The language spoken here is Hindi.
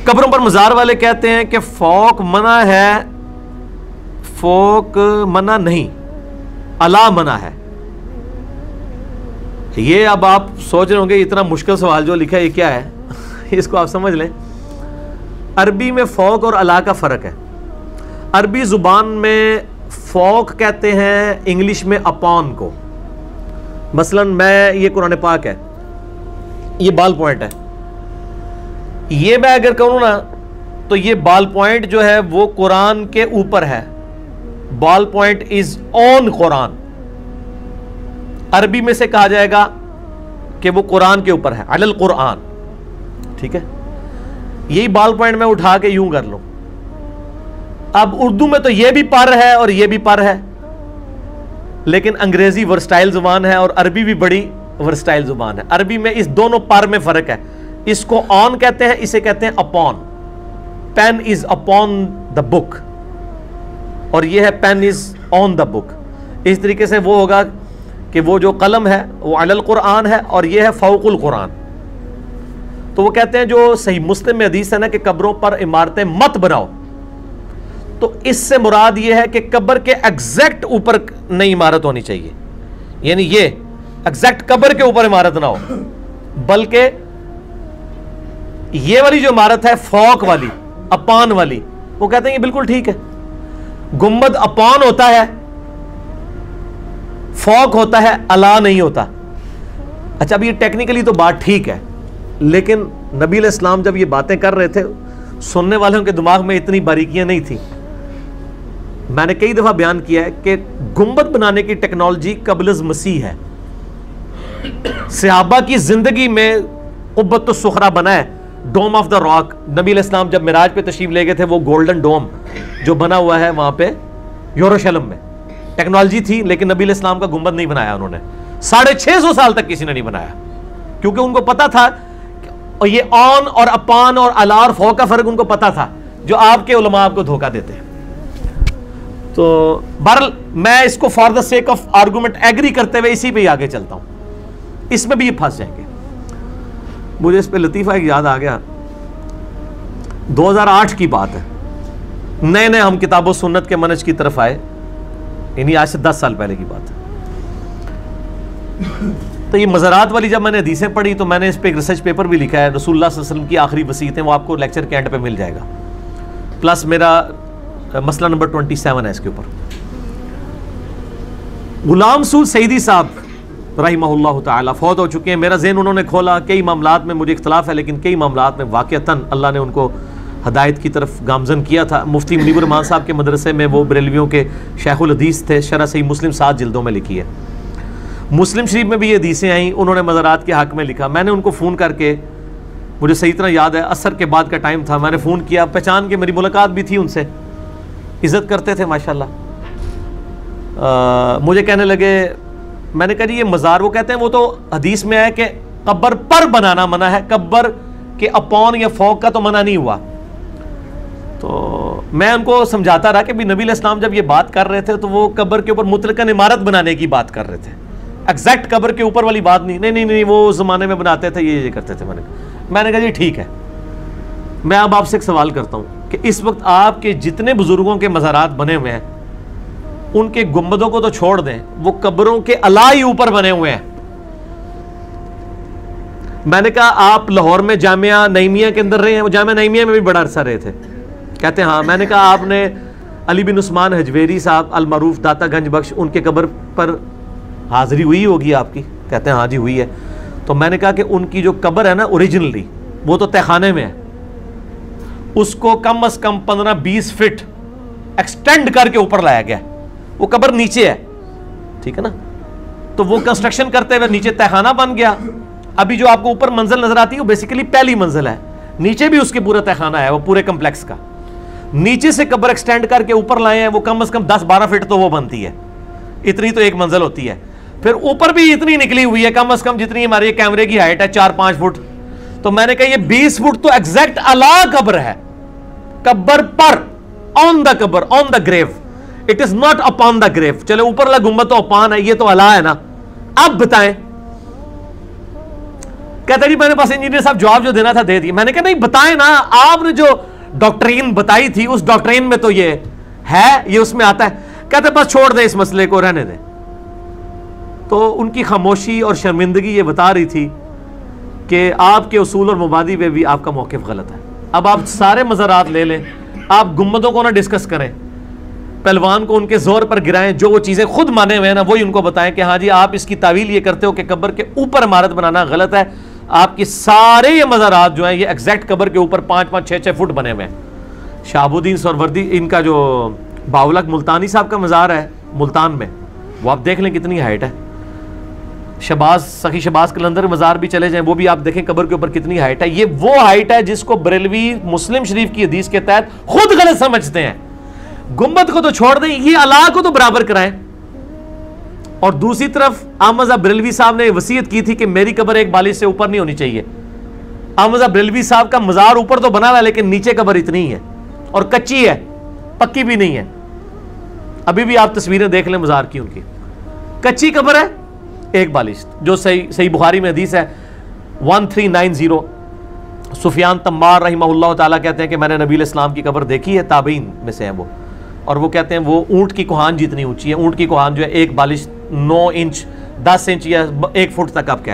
कब्रों पर मजार वाले कहते हैं कि फौक मना है, फौक मना नहीं, अला मना है। ये अब आप सोच रहे होंगे इतना मुश्किल सवाल जो लिखा है ये क्या है इसको आप समझ लें। अरबी में फौक और अला का फर्क है। अरबी जुबान में फौक कहते हैं इंग्लिश में अपॉन को। मसलन मैं, ये कुरान पाक है, ये बाल पॉइंट है, ये मैं अगर कहूं ना तो ये बाल पॉइंट जो है वो कुरान के ऊपर है। बाल पॉइंट इज ऑन कुरान। अरबी में से कहा जाएगा कि वो कुरान के ऊपर है, अलल कुरान। ठीक है, यही बाल पॉइंट मैं उठा के यूं कर लूं। अब उर्दू में तो ये भी पर है और ये भी पर है, लेकिन अंग्रेजी वर्सटाइल जुबान है और अरबी भी बड़ी वर्सटाइल जुबान है। अरबी में इस दोनों पर में फर्क है। इसको ऑन कहते हैं, इसे कहते हैं upon. Pen is upon the book और ये है pen is on the book. इस तरीके से वो होगा कि वो जो कलम है वो अलल कुरान है और ये है फौकुल कुरान। तो वो कहते हैं जो सही मुस्लिम में हदीस है ना कि कब्रों पर इमारतें मत बनाओ, तो इससे मुराद ये है कि कब्र के एग्जैक्ट ऊपर नई इमारत होनी चाहिए, यानी ये एग्जैक्ट कब्र के ऊपर इमारत ना हो, बल्कि ये वाली जो इमारत है फौक वाली, अपान वाली, वो कहते हैं ये बिल्कुल ठीक है। गुम्बद अपान होता है, फौक होता है, अला नहीं होता। अच्छा, अब ये टेक्निकली तो बात ठीक है, लेकिन नबी अलैहिस्सलाम जब ये बातें कर रहे थे सुनने वालों के दिमाग में इतनी बारीकियां नहीं थी। मैंने कई दफा बयान किया है कि गुम्बद बनाने की टेक्नोलॉजी कबल मसीह है। सहाबा की जिंदगी में कुब्बत सुखरा बना है, डोम ऑफ द रॉक। नबी अलैहिस्सलाम जब मिराज पे तशरीफ ले गए थे, वो गोल्डन डोम जो बना हुआ है वहां पे यरूशलेम में, टेक्नोलॉजी थी, लेकिन नबी अलैहिस्सलाम का गुम्बद नहीं बनाया उन्होंने। 650 साल तक किसी ने नहीं बनाया, क्योंकि उनको पता था, और ये ऑन और अपान और अला और फौक का फर्क उनको पता था, जो आपके उलमा आपको धोखा देते हैं। तो बहरहाल मैं इसको for the sake of argument agree करते हुए इसी पे ही आगे चलता हूं, इसमें भी ये फंस जाएंगे। मुझे इस पे लतीफा एक याद आ गया, 2008 की बात है, नए नए हम किताबों सुन्नत के मनहज की तरफ आए, यानी आज से 10 साल पहले की बात है। तो ये मज़ारात वाली जब मैंने हदीसें पढ़ी तो मैंने इस पे एक रिसर्च पेपर भी लिखा है, रसूलुल्लाह सल्लल्लाहु अलैहि वसल्लम की आखिरी वसीयतें, वो आपको लेक्चर के एंड पे मिल जाएगा, प्लस मेरा मसला नंबर 27 है इसके ऊपर। गुलाम सूद सईदी साहब रहिमहुल्लाह ताला फौत हो चुके हैं। मेरा ज़हन उन्होंने खोला, कई मामलात में मुझे इख्तलाफ है, लेकिन कई मामलात में वाक़अतन अल्लाह ने उनको हदायत की तरफ गामजन किया था। मुफ्ती मुनीबुर रहमान साहब के मदरसे में वो बरेलवियों के शेखुल हदीस थे। शरह सही मुस्लिम 7 जिल्दों में लिखी है। मुस्लिम शरीफ में भी ये हदीसें आई, उन्होंने मज़ारात के हक़ में लिखा। मैंने उनको फ़ोन करके, मुझे सही तरह याद है असर के बाद का टाइम था, मैंने फ़ोन किया, पहचान के, मेरी मुलाकात भी थी उनसे, इज़्ज़त करते थे माशाल्लाह। मुझे कहने लगे, मैंने कहा जी ये मज़ार, वो कहते हैं वो तो हदीस में है कि कब्र पर बनाना मना है, कब्र के अपॉन या फौक का तो मना नहीं हुआ। तो मैं उनको समझाता रहा कि भी नबी अलैहिस्सलाम जब ये बात कर रहे थे तो वो कब्र के ऊपर मुतलकन इमारत बनाने की बात कर रहे थे, एग्जैक्ट कब्र के ऊपर वाली बात नहीं। नहीं, वो उस ज़माने में बनाते थे, ये करते थे। मैंने कहा जी ठीक है। मैं अब आपसे एक सवाल करता हूँ कि इस वक्त आपके जितने बुजुर्गों के मज़ारात बने हुए हैं, उनके गुंबदों को तो छोड़ दें, वो कब्रों के अलाई ऊपर बने हुए हैं। मैंने कहा आप लाहौर में जामिया नईमिया के अंदर रहे हैं, वो जामिया नईमिया में भी बड़ा अरसा रहे थे। कहते हैं हाँ। मैंने कहा आपने अली बिन उस्मान हजवेरी साहब अल मरूफ दाता गंज बख्श, उनके कब्र पर हाजिरी हुई होगी आपकी? कहते हैं हाँ जी हुई है। तो मैंने कहा कि उनकी जो कब्र है ना ओरिजिनली, वो तो तहखाने में है, उसको कम से कम 15-20 फीट एक्सटेंड करके ऊपर लाया गया। वो कब्र नीचे है, ठीक है ना, तो वो कंस्ट्रक्शन करते हुए नीचे तहखाना बन गया। अभी जो आपको ऊपर मंजिल नजर आती है वो बेसिकली पहली मंजिल है, नीचे भी उसके पूरा तहखाना है, वो पूरे कम्प्लेक्स का। नीचे से कब्र एक्सटेंड करके ऊपर लाए हैं, वो कम से कम 10-12 फीट तो वो बनती है, इतनी तो एक मंजिल होती है। फिर ऊपर भी इतनी निकली हुई है, कम से कम जितनी हमारी कैमरे की हाइट है 4-5 फुट। तो मैंने कहा ये 20 फुट तो एग्जैक्ट अला कब्र है, कब्र पर, ऑन द कब्र, on the grave, it is not upon the grave. चलो ऊपर वाला गुम्बद तो अपान है, ये तो अला है ना। अब बताएं कहता जी मेरे पास इंजीनियर साहब जवाब जो देना था दे दिया। मैंने कहा नहीं बताएं ना, आपने जो डॉक्ट्रिन बताई थी उस डॉक्ट्रिन में तो ये है, ये उसमें आता है। कहते बस छोड़ दे इस मसले को, रहने दे। तो उनकी खामोशी और शर्मिंदगी ये बता रही थी कि आपके उसूल और मुबादी पे भी आपका मौक़िफ़ गलत है। अब आप सारे मज़ारात ले लें, आप गुम्बदों को ना डिस्कस करें, पहलवान को उनके जोर पर गिराएं, जो वो चीज़ें खुद माने हुए हैं ना वही उनको बताएं कि हाँ जी आप इसकी तावील ये करते हो कि कब्र के ऊपर इमारत बनाना गलत है। आपकी सारे ये मज़ारात जो हैं ये एग्जैक्ट कब्र के ऊपर 5-5, 6-6 फुट बने हुए हैं। शहाबुद्दीन सोहरावर्दी, इनका जो बावलक मुल्तानी साहब का मज़ार है मुल्तान में, वो आप देख लें कितनी हाइट है। शबाज, सखी शबाज कलंदर मज़ार भी चले जाएं, वो भी आप देखें कब्र के ऊपर कितनी हाइट है। ये वो हाइट है जिसको बरेलवी मुस्लिम शरीफ की हदीस के तहत खुद गलत समझते हैं। गुम्बद को तो छोड़ दें, ये अला को तो बराबर कराएं। और दूसरी तरफ अहमद बरेलवी साहब ने वसीयत की थी कि मेरी कब्र एक बालिश से ऊपर नहीं होनी चाहिए। अहमद बरेलवी साहब का मज़ार ऊपर तो बना हुआ है लेकिन नीचे कब्र इतनी ही है और कच्ची है, पक्की भी नहीं है। अभी भी आप तस्वीरें देख लें मज़ार की, उनकी कच्ची कब्र है, एक बालिश। जो सही बुखारी में हदीस है 1390, सुफियान तम्मार रहमहुल्लाह ताला कहते हैं कि मैंने नबी इस्लाम की कब्र देखी है, ताबीन में से हैं वो, और वो कहते हैं वो ऊंट की कोहान जितनी ऊंची है। ऊंट की कोहान जो है एक बालिश 9 इंच 10 इंच या 1 फुट तक आप कह लें।